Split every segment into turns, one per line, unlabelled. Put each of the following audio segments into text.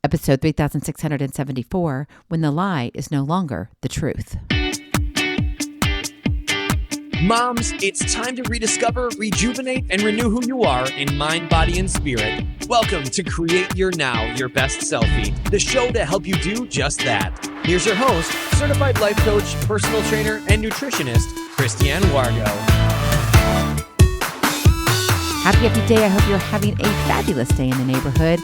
Episode 3674, When the Lie is No Longer the Truth.
Moms, it's time to rediscover, rejuvenate, and renew who you are in mind, body, and spirit. Welcome to Create Your Now, Your Best Selfie, the show to help you do just that. Here's your host, certified life coach, personal trainer, and nutritionist, Christiane Wargo.
Happy day. I hope you're having a fabulous day in the neighborhood.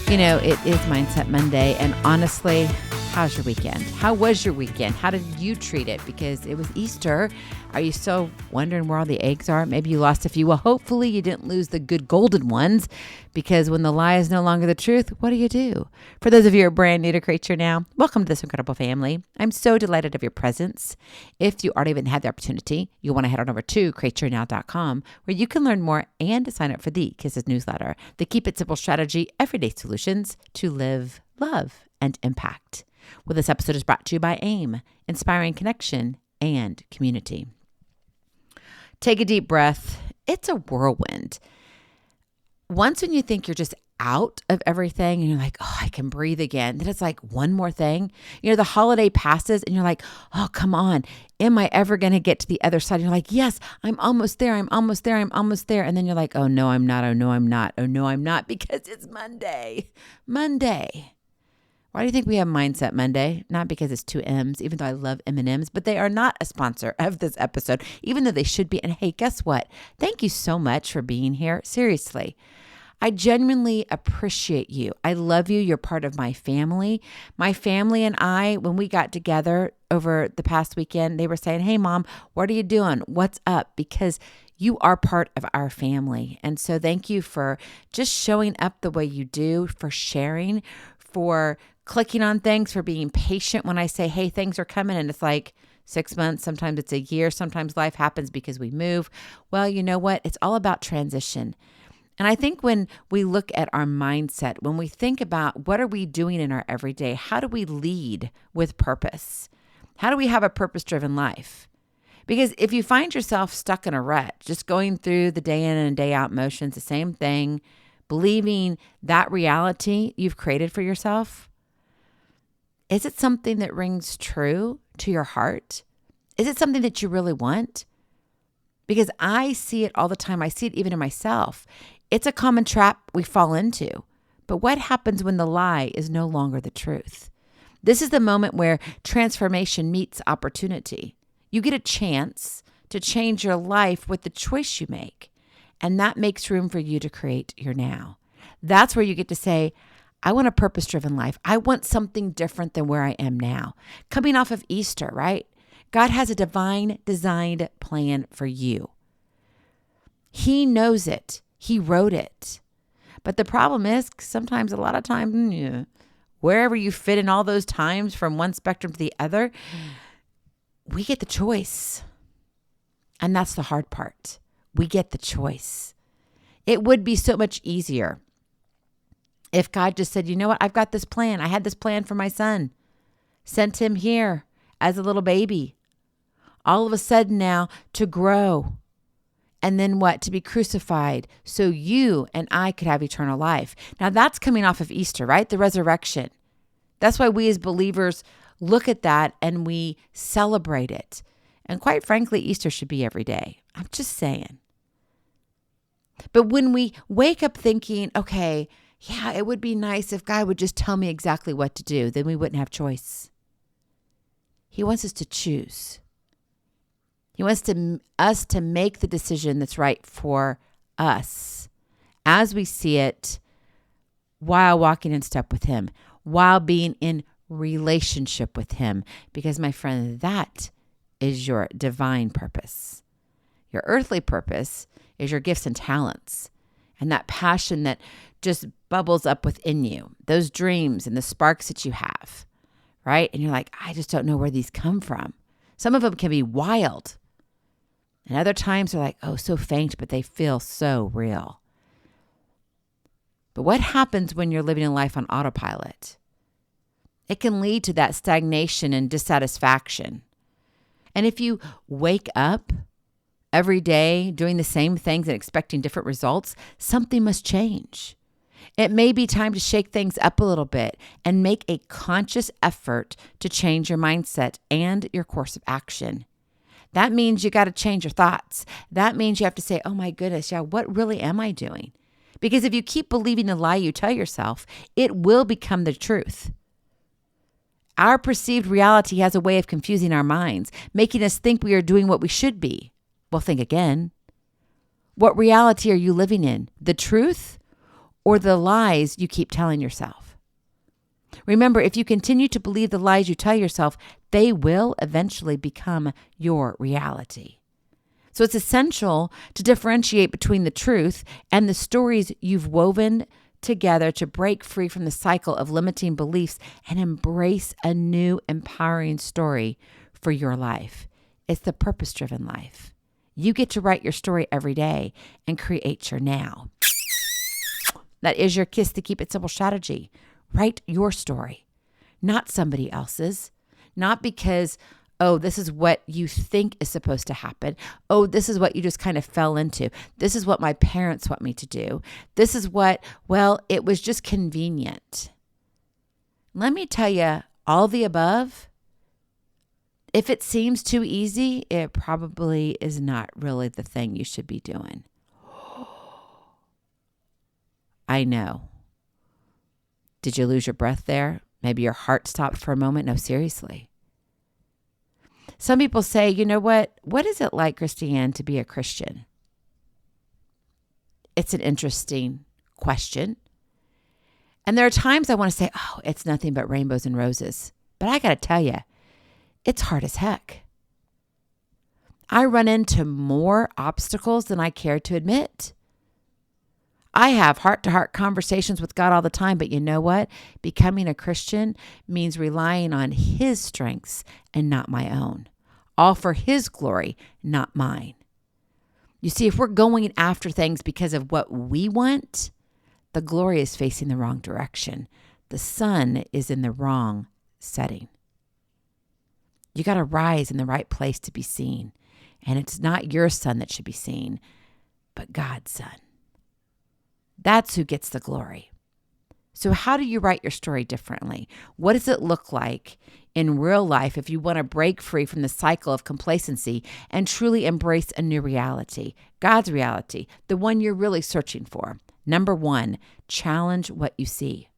You know, it is Mindset Monday, and honestly, how's your weekend? How was your weekend? How did you treat it? Because it was Easter. Are you still wondering where all the eggs are? Maybe you lost a few. Well, hopefully you didn't lose the good golden ones, because when the lie is no longer the truth, what do? For those of you who are brand new to Create Your Now, welcome to this incredible family. I'm so delighted of your presence. If you already even had the opportunity, you'll want to head on over to createyournow.com, where you can learn more and sign up for the Kisses newsletter, the Keep It Simple strategy, everyday solutions to live, love, and impact. Well, this episode is brought to you by AIM, Inspiring Connection and Community. Take a deep breath. It's a whirlwind. Once when you think you're just out of everything and you're like, oh, I can breathe again, then it's like one more thing. You know, the holiday passes and you're like, oh, come on. Am I ever going to get to the other side? And you're like, yes, I'm almost there. I'm almost there. I'm almost there. And then you're like, oh, no, I'm not. Oh, no, I'm not. Oh, no, I'm not, because it's Monday. Why do you think we have Mindset Monday? Not because it's two M's, even though I love M&Ms, but they are not a sponsor of this episode, even though they should be. And hey, guess what? Thank you so much for being here. Seriously. I genuinely appreciate you. I love you. You're part of my family. My family and I, when we got together over the past weekend, they were saying, hey, Mom, what are you doing? What's up? Because you are part of our family. And so thank you for just showing up the way you do, for sharing, for clicking on things, for being patient when I say, hey, things are coming. And it's like 6 months, sometimes it's a year, sometimes life happens because we move. Well, you know what? It's all about transition. And I think when we look at our mindset, when we think about what are we doing in our everyday, how do we lead with purpose? How do we have a purpose-driven life? Because if you find yourself stuck in a rut, just going through the day in and day out motions, the same thing, believing that reality you've created for yourself, is it something that rings true to your heart? Is it something that you really want? Because I see it all the time. I see it even in myself. It's a common trap we fall into. But what happens when the lie is no longer the truth? This is the moment where transformation meets opportunity. You get a chance to change your life with the choice you make. And that makes room for you to create your now. That's where you get to say, I want a purpose-driven life. I want something different than where I am now. Coming off of Easter, right? God has a divine designed plan for you. He knows it. He wrote it. But the problem is, sometimes, a lot of times, wherever you fit in all those times from one spectrum to the other, we get the choice. And that's the hard part. We get the choice. It would be so much easier if God just said, you know what, I've got this plan. I had this plan for my son. Sent him here as a little baby. All of a sudden now to grow. And then what? To be crucified so you and I could have eternal life. Now that's coming off of Easter, right? The resurrection. That's why we as believers look at that and we celebrate it. And quite frankly, Easter should be every day. I'm just saying. But when we wake up thinking, okay, yeah, it would be nice if God would just tell me exactly what to do, then we wouldn't have choice. He wants us to choose. He wants us to make the decision that's right for us as we see it, while walking in step with Him, while being in relationship with Him. Because my friend, that is your divine purpose. Your earthly purpose is your gifts and talents and that passion that just bubbles up within you, those dreams and the sparks that you have, right? And you're like, I just don't know where these come from. Some of them can be wild. And other times they're like, oh, so faint, but they feel so real. But what happens when you're living a life on autopilot? It can lead to that stagnation and dissatisfaction. And if you wake up every day doing the same things and expecting different results, something must change. It may be time to shake things up a little bit and make a conscious effort to change your mindset and your course of action. That means you got to change your thoughts. That means you have to say, oh my goodness, yeah, what really am I doing? Because if you keep believing the lie you tell yourself, it will become the truth. Our perceived reality has a way of confusing our minds, making us think we are doing what we should be. Well, think again. What reality are you living in? The truth or the lies you keep telling yourself? Remember, if you continue to believe the lies you tell yourself, they will eventually become your reality. So it's essential to differentiate between the truth and the stories you've woven together to break free from the cycle of limiting beliefs and embrace a new empowering story for your life. It's the purpose-driven life. You get to write your story every day and create your now. That is your Kiss to Keep It Simple strategy. Write your story, not somebody else's, not because, oh, this is what you think is supposed to happen. Oh, this is what you just kind of fell into. This is what my parents want me to do. This is what, well, it was just convenient. Let me tell you, all the above, if it seems too easy, it probably is not really the thing you should be doing. I know. Did you lose your breath there? Maybe your heart stopped for a moment? No, seriously. Some people say, you know what? What is it like, Christiane, to be a Christian? It's an interesting question. And there are times I want to say, oh, it's nothing but rainbows and roses. But I got to tell you, it's hard as heck. I run into more obstacles than I care to admit. I have heart-to-heart conversations with God all the time, but you know what? Becoming a Christian means relying on His strengths and not my own. All for His glory, not mine. You see, if we're going after things because of what we want, the glory is facing the wrong direction. The sun is in the wrong setting. You got to rise in the right place to be seen. And it's not your sun that should be seen, but God's sun. That's who gets the glory. So how do you write your story differently? What does it look like in real life if you want to break free from the cycle of complacency and truly embrace a new reality, God's reality, the one you're really searching for? Number 1, challenge what you see.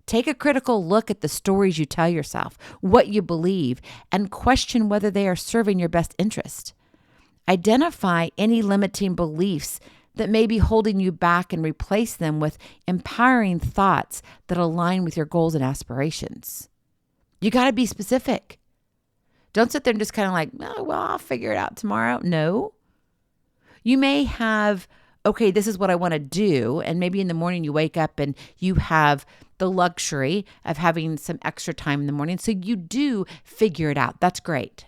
Take a critical look at the stories you tell yourself, what you believe, and question whether they are serving your best interest. Identify any limiting beliefs that may be holding you back and replace them with empowering thoughts that align with your goals and aspirations. You got to be specific. Don't sit there and just kind of like, oh, well, I'll figure it out tomorrow. No. You may have, okay, this is what I want to do. And maybe in the morning you wake up and you have the luxury of having some extra time in the morning. So you do figure it out. That's great.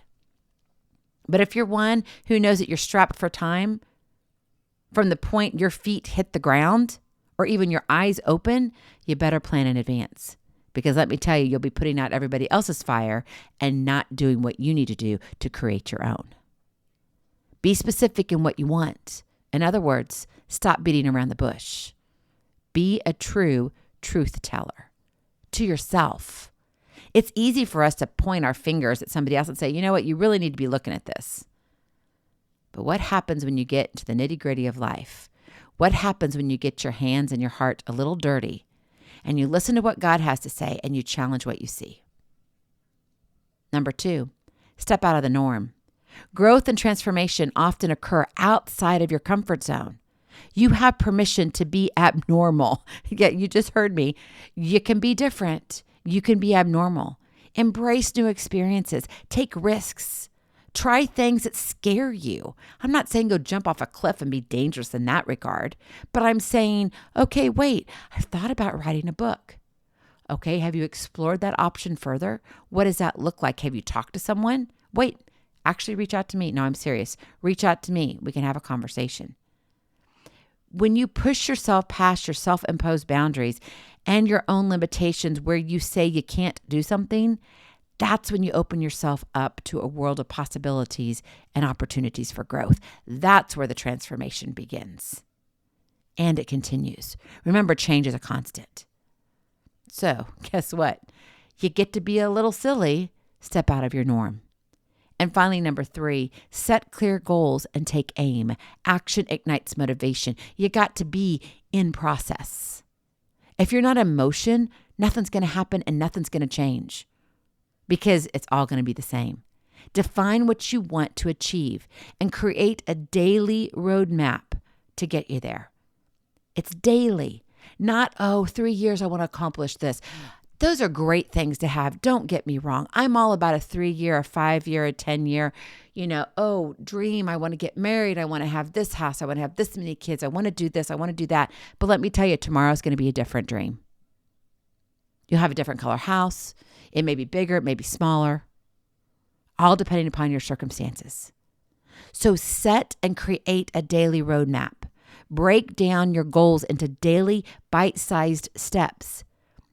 But if you're one who knows that you're strapped for time, from the point your feet hit the ground or even your eyes open, you better plan in advance. Because let me tell you, you'll be putting out everybody else's fire and not doing what you need to do to create your own. Be specific in what you want. In other words, stop beating around the bush. Be a true truth teller to yourself. It's easy for us to point our fingers at somebody else and say, you know what, you really need to be looking at this. But what happens when you get into the nitty-gritty of life? What happens when you get your hands and your heart a little dirty and you listen to what God has to say and you challenge what you see? Number 2, step out of the norm. Growth and transformation often occur outside of your comfort zone. You have permission to be abnormal. Yeah, you just heard me. You can be different. You can be abnormal. Embrace new experiences. Take risks. Try things that scare you. I'm not saying go jump off a cliff and be dangerous in that regard, but I'm saying, okay, wait, I've thought about writing a book. Okay, have you explored that option further? What does that look like? Have you talked to someone? Wait, actually reach out to me. No, I'm serious. Reach out to me. We can have a conversation. When you push yourself past your self-imposed boundaries and your own limitations where you say you can't do something, that's when you open yourself up to a world of possibilities and opportunities for growth. That's where the transformation begins. and it continues. Remember, change is a constant. So guess what? You get to be a little silly, step out of your norm. And finally, number 3, set clear goals and take aim. Action ignites motivation. You got to be in process. If you're not in motion, nothing's going to happen and nothing's going to change because it's all going to be the same. Define what you want to achieve and create a daily roadmap to get you there. It's daily, not, 3 years I want to accomplish this. Those are great things to have. Don't get me wrong. I'm all about a 3-year, a 5-year, a 10-year, dream. I want to get married. I want to have this house. I want to have this many kids. I want to do this. I want to do that. But let me tell you, tomorrow's going to be a different dream. You'll have a different color house. It may be bigger. It may be smaller, all depending upon your circumstances. So set and create a daily roadmap. Break down your goals into daily bite-sized steps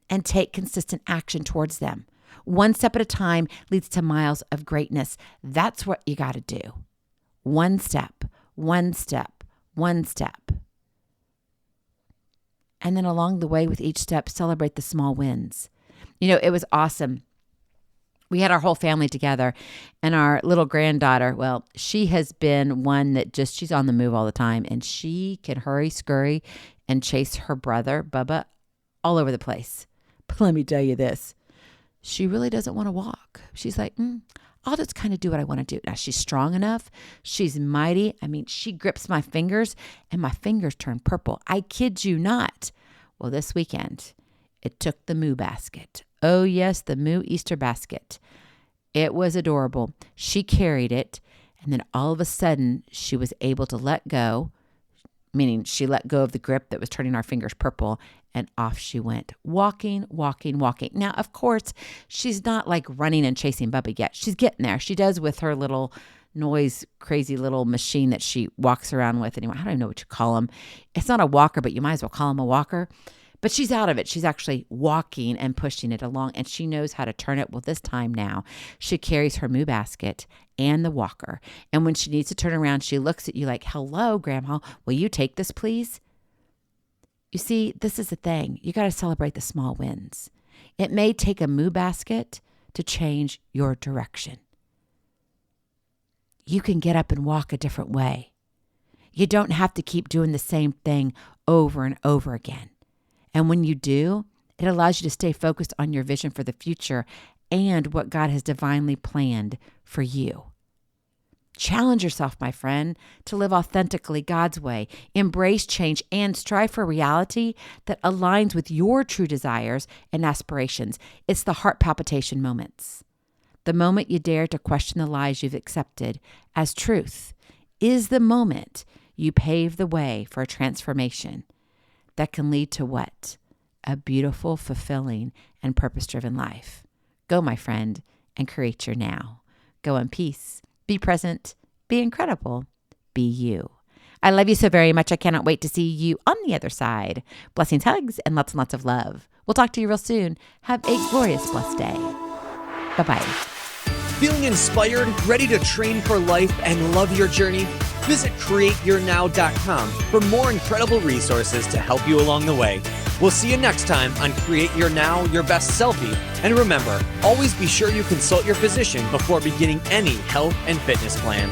and take consistent action towards them. One step at a time leads to miles of greatness. That's what you got to do. One step, one step, one step. And then along the way with each step, celebrate the small wins. It was awesome. We had our whole family together, and our little granddaughter, she has been one that she's on the move all the time, and she can hurry, scurry, and chase her brother, Bubba, all over the place. But let me tell you this, she really doesn't want to walk. She's like, I'll just kind of do what I want to do. Now, she's strong enough. She's mighty. She grips my fingers, and my fingers turn purple. I kid you not. Well, this weekend, it took the Moo basket. Oh, yes, the Moo Easter basket. It was adorable. She carried it, and then all of a sudden, she was able to let go, meaning she let go of the grip that was turning our fingers purple, and off she went, walking, walking, walking. Now, of course, she's not like running and chasing Bubba yet. She's getting there. She does with her little noise, crazy little machine that she walks around with. Anyway, I don't even know what you call them. It's not a walker, but you might as well call them a walker. But she's out of it. She's actually walking and pushing it along, and she knows how to turn it. Well, this time now, she carries her Moo basket and the walker. And when she needs to turn around, she looks at you like, hello, Grandma, will you take this, please? You see, this is the thing. You got to celebrate the small wins. It may take a Moo basket to change your direction. You can get up and walk a different way. You don't have to keep doing the same thing over and over again. And when you do, it allows you to stay focused on your vision for the future and what God has divinely planned for you. Challenge yourself, my friend, to live authentically God's way, embrace change, and strive for a reality that aligns with your true desires and aspirations. It's the heart palpitation moments. The moment you dare to question the lies you've accepted as truth is the moment you pave the way for a transformation that can lead to what? A beautiful, fulfilling, and purpose-driven life. Go, my friend, and create your now. Go in peace. Be present. Be incredible. Be you. I love you so very much. I cannot wait to see you on the other side. Blessings, hugs, and lots of love. We'll talk to you real soon. Have a glorious, blessed day. Bye-bye.
Feeling inspired, ready to train for life, and love your journey? Visit createyournow.com for more incredible resources to help you along the way. We'll see you next time on Create Your Now, Your Best Selfie. And remember, always be sure you consult your physician before beginning any health and fitness plan.